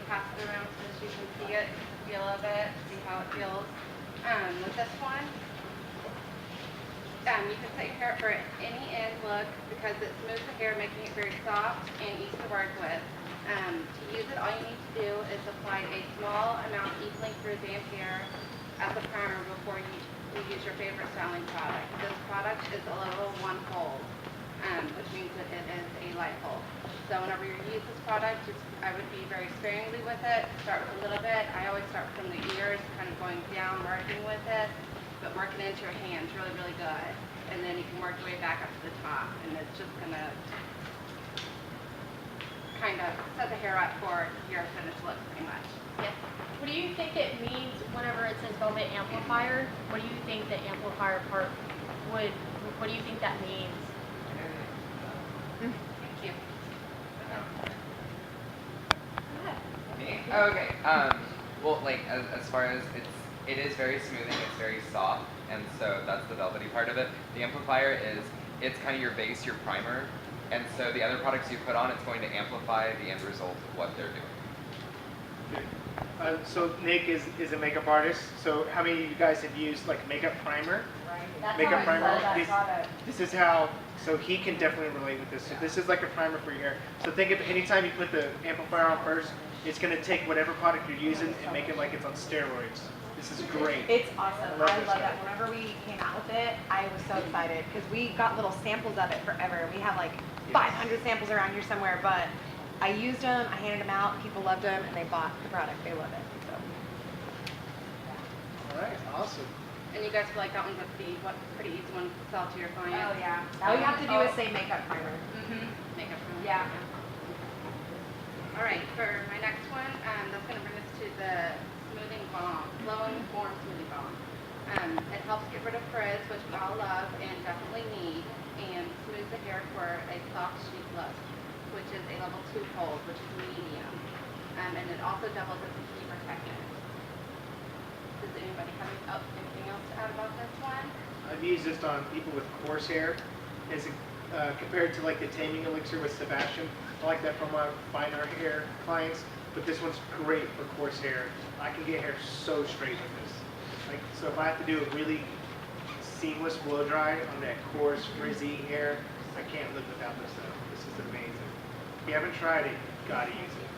pass it around so that you can see it, feel of it, see how it feels. With this one, you can set your hair for any end look because it smooths the hair, making it very soft and easy to work with. To use it, all you need to do is apply a small amount evenly through damp hair as a primer before you use your favorite styling product. This product is a level 1 hold, which means that it is a light hold. So whenever you use this product, I would be very sparingly with it. Start with a little bit. I always start from the ears, kind of going down, working with it, but working into your hands really, really good. And then you can work your way back up to the top, and it's just going to kind of set the hair up for your finished look pretty much. Yes? What do you think it means whenever it says velvet amplifier? What do you think the amplifier part what do you think that means? Thank you. Me? Oh, okay. Well, like as far as it is very smoothing. It's very soft, and so that's the velvety part of it. The amplifier it's kind of your base, your primer, and so the other products you put on, it's going to amplify the end result of what they're doing. So Nick is a makeup artist. So how many of you guys have used like makeup primer? Right. That's Makeup how I primer. saw that product. This is how. So he can definitely relate with this. So this is like a primer for your hair. So think of anytime you put the amplifier on first, it's going to take whatever product you're using and make it like it's on steroids. This is great. It's awesome. I love I this love guy. that. Whenever we came out with it, I was so excited because we got little samples of it forever. We have like 500 samples around here somewhere, but I used them, I handed them out, people loved them, and they bought the product. They love it. So. All right, awesome. And you guys feel like that one's a pretty easy one to sell to your clients? Oh yeah. All you have to do is say makeup primer. Makeup primer. Yeah. All right, for my next one, that's going to bring us to the smoothing balm, flowing form smoothing balm. It helps get rid of frizz, which we all love and definitely need, and smooths the hair for a soft, chic look, which is a level 2 hold, which is medium. And it also doubles as a heat protectant. Does anybody have anything else to add about this one? I've used this on people with coarse hair. As compared to like the taming elixir with Sebastian, I like that for my finer hair clients. But this one's great for coarse hair. I can get hair so straight with this. Like, so if I have to do a really seamless blow dry on that coarse, frizzy hair, I can't live without this stuff. This is amazing. If you haven't tried it, you gotta use it.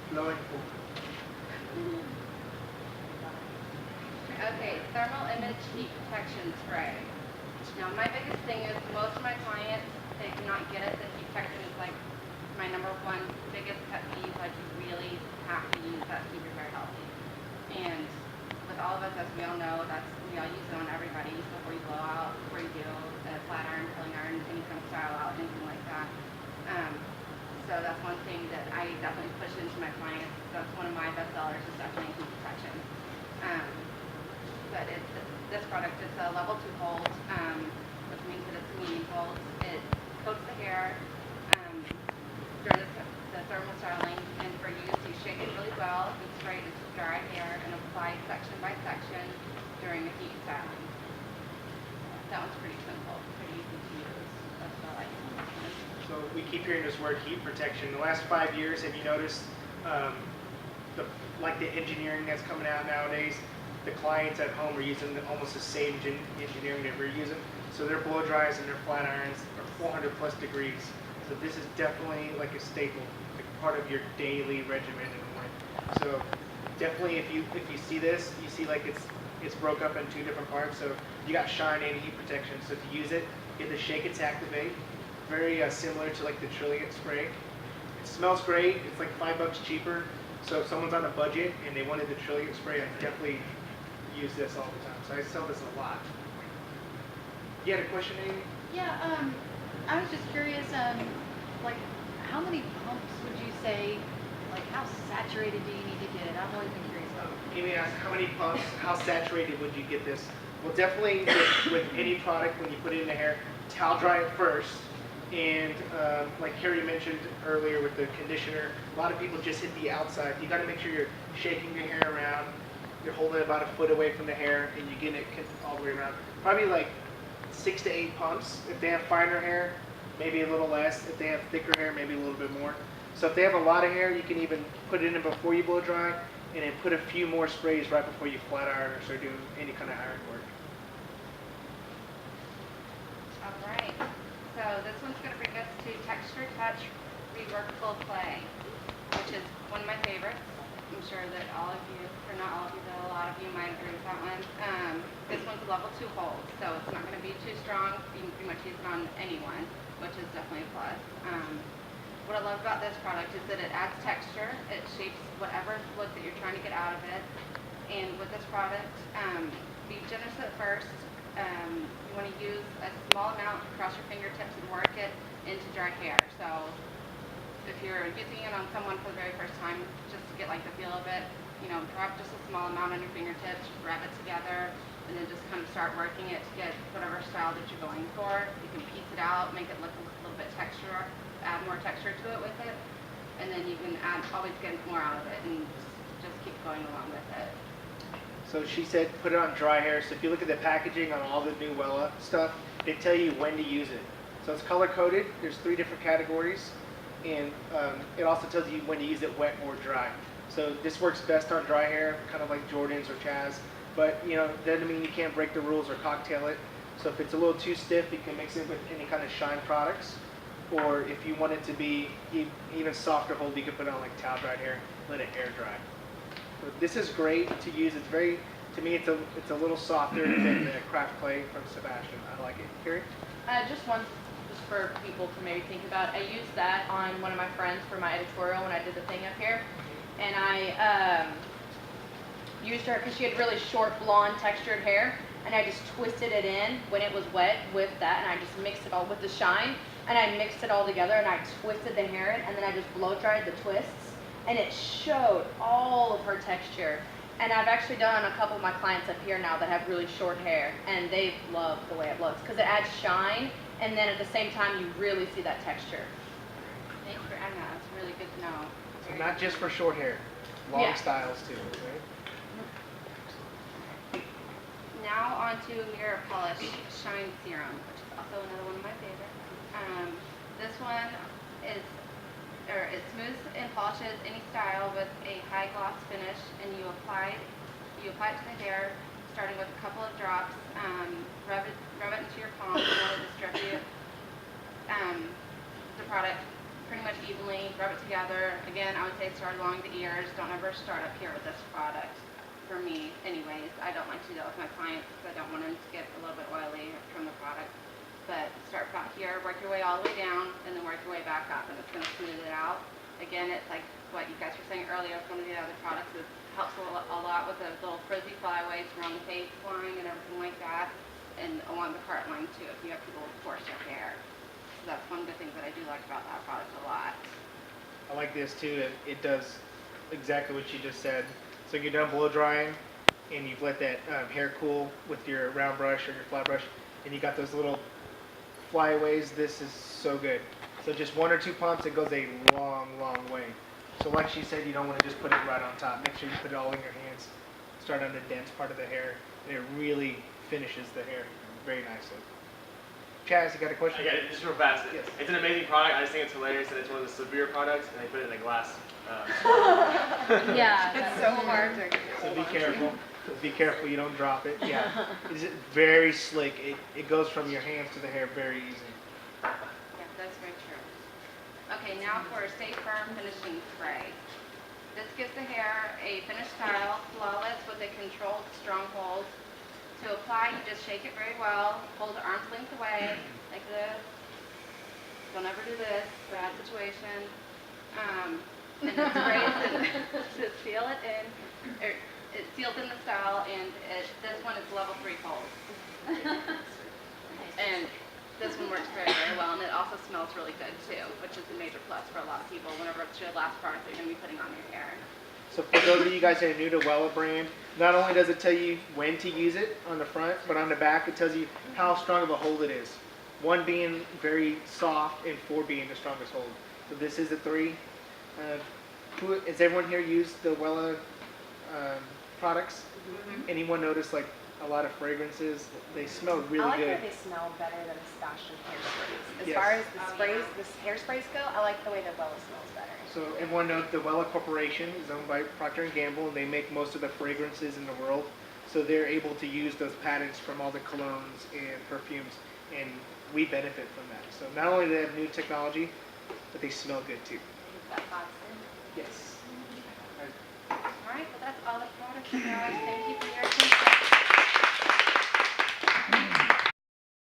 Flowing. Okay, thermal image heat protection spray. Now my biggest thing is most of my clients, they do not get it. The heat protection is like my number 1 biggest pet peeve. Like you really have to use that to keep your hair healthy. And with all of us, as we all know, we all use it on everybody before you blow out, before you do a flat iron, curling iron, any kind of style out, anything like that. So that's one thing that I definitely push into my clients. That's one of my best sellers is definitely heat protection. But this product is a level 2 hold, which means that it's a medium hold. It coats the hair during the thermal styling, and for use, you shake it really well and spray it into dry hair and apply section by section during the heat styling. That one's pretty simple, pretty easy to use. That's what I like. So we keep hearing this word heat protection. The last 5 years, have you noticed the engineering that's coming out nowadays? The clients at home are using almost the same engineering that we're using. So their blow dries and their flat irons are 400 plus degrees. So this is definitely like a staple, like part of your daily regimen in the morning. So definitely if you see this, you see like it's broke up in 2 different parts. So you got shine and heat protection. So to use it, you have to shake it to activate. Very similar to like the Trilliant spray. It smells great. It's like $5 cheaper. So if someone's on a budget and they wanted the Trilliant spray, I definitely use this all the time. So I sell this a lot. You had a question, Amy? Yeah, I was just curious, like, how many pumps would you say, like, how saturated do you need to get it? I've always been curious about it. Amy asked, how many pumps, how saturated would you get this? Well, definitely with any product, when you put it in the hair, towel dry it first. And like Carrie mentioned earlier with the conditioner, a lot of people just hit the outside. You got to make sure you're shaking your hair around. You're holding it about a foot away from the hair, and you're getting it all the way around. Probably like 6 to 8 pumps. If they have finer hair, maybe a little less. If they have thicker hair, maybe a little bit more. So if they have a lot of hair, you can even put it in before you blow dry, and then put a few more sprays right before you flat iron or start doing any kind of iron work. All right. So this one's going to bring us to Texture Touch Reworkable Clay, which is one of my favorites. I'm sure that all of you, or not all of you, but a lot of you might agree with that one. This one's a level 2 hold, so it's not going to be too strong. You can pretty much use it on anyone, which is definitely a plus. What I love about this product is that it adds texture. It shapes whatever look that you're trying to get out of it. And with this product, be generous at first. You want to use a small amount across your fingertips and work it into dry hair. So if you're using it on someone for the very first time, just to get like the feel of it, you know, drop just a small amount on your fingertips, rub it together, and then just kind of start working it to get whatever style that you're going for. You can piece it out, make it look a little bit texture, add more texture to it with it, and then you can always get more out of it and just keep going along with it. So she said put it on dry hair. So if you look at the packaging on all the new Wella stuff, they tell you when to use it. So it's color coded. There's 3 different categories, and it also tells you when to use it, wet or dry. So this works best on dry hair, kind of like Jordan's or Chaz. But you know, doesn't mean you can't break the rules or cocktail it. So if it's a little too stiff, you can mix it with any kind of shine products. Or if you want it to be even softer hold, you can put it on like towel dried hair, let it air dry. So this is great to use. It's very, to me, it's a little softer than the craft clay from Sebastian. I like it. Carrie? Just for people to maybe think about. I used that on one of my friends for my editorial when I did the thing up here, and I used her because she had really short blonde textured hair, and I just twisted it in when it was wet with that, and I just mixed it all with the shine, and I mixed it all together, and I twisted the hair in, and then I just blow dried the twists, and it showed all of her texture. And I've actually done on a couple of my clients up here now that have really short hair, and they love the way it looks because it adds shine, and then at the same time you really see that texture. Thanks for adding that. That's really good to know. So not just for short hair, long Yeah. styles too, right? Now on to Mirror Polish Shine Serum, which is also another one of my favorites. This one is, it smooths and polishes any style with a high gloss finish, and you apply it to the hair, starting with a couple of drops. Rub it into your palm. You want to distribute the product pretty much evenly. Rub it together. Again, I would say start along the ears. Don't ever start up here with this product. For me, anyways, I don't like to do that with my clients because I don't want them to get a little bit oily from the product. But start about here, work your way all the way down, and then work your way back up, and it's going to smooth it out. Again, it's like what you guys were saying earlier with one of the other products. It helps a lot with the little frizzy flyaways around the face line and everything like that, and along the part line too, if you have people with coarse hair. So that's one of the things that I do like about that product a lot. I like this too. It does exactly what you just said. So you're done blow drying, and you've let that hair cool with your round brush or your flat brush, and you got those little flyaways. This is so good. So just 1 or 2 pumps, it goes a long, long way. So like she said, you don't want to just put it right on top. Make sure you put it all in your hands. Start on the dense part of the hair, and it really finishes the hair very nicely. Chaz, you got a question? I got it, just real fast. Yes. It's an amazing product. I just think it's hilarious that it's one of the severe products, and they put it in a glass. Yeah. It's so hard to. So be careful. Be careful you don't drop it. Yeah. It's very slick. It goes from your hands to the hair very easy. Yeah, that's very true. Okay, now for a Stay Firm Finishing Spray. This gives the hair a finished style, flawless with a controlled strong hold. To apply, you just shake it very well, hold it arm's length away, like this. Don't ever do this, bad situation. And it sprays and to seal it in, it seals in the style, and this one is level 3 hold. And this one works very, very well, and it also smells really good too, which is a major plus for a lot of people whenever it's your last product that you're going to be putting on your hair. So for those of you guys that are new to Wella brand, not only does it tell you when to use it on the front, but on the back it tells you how strong of a hold it is. 1 being very soft and 4 being the strongest hold. So this is a 3. Has everyone here used the Wella products? Mm-hmm. Anyone notice like a lot of fragrances? They smell really I like good. that they smell better than Sebastian hair sprays. as Yes. far as the Oh, sprays, yeah. the hairsprays go, I like the way that Wella smells better. So everyone knows the Wella Corporation is owned by Procter & Gamble, and they make most of the fragrances in the world. So they're able to use those patents from all the colognes and perfumes, and we benefit from that. So not only do they have new technology, but they smell good too. You've got thoughts then? Yes. All right, well, that's all the products, guys. Thank you for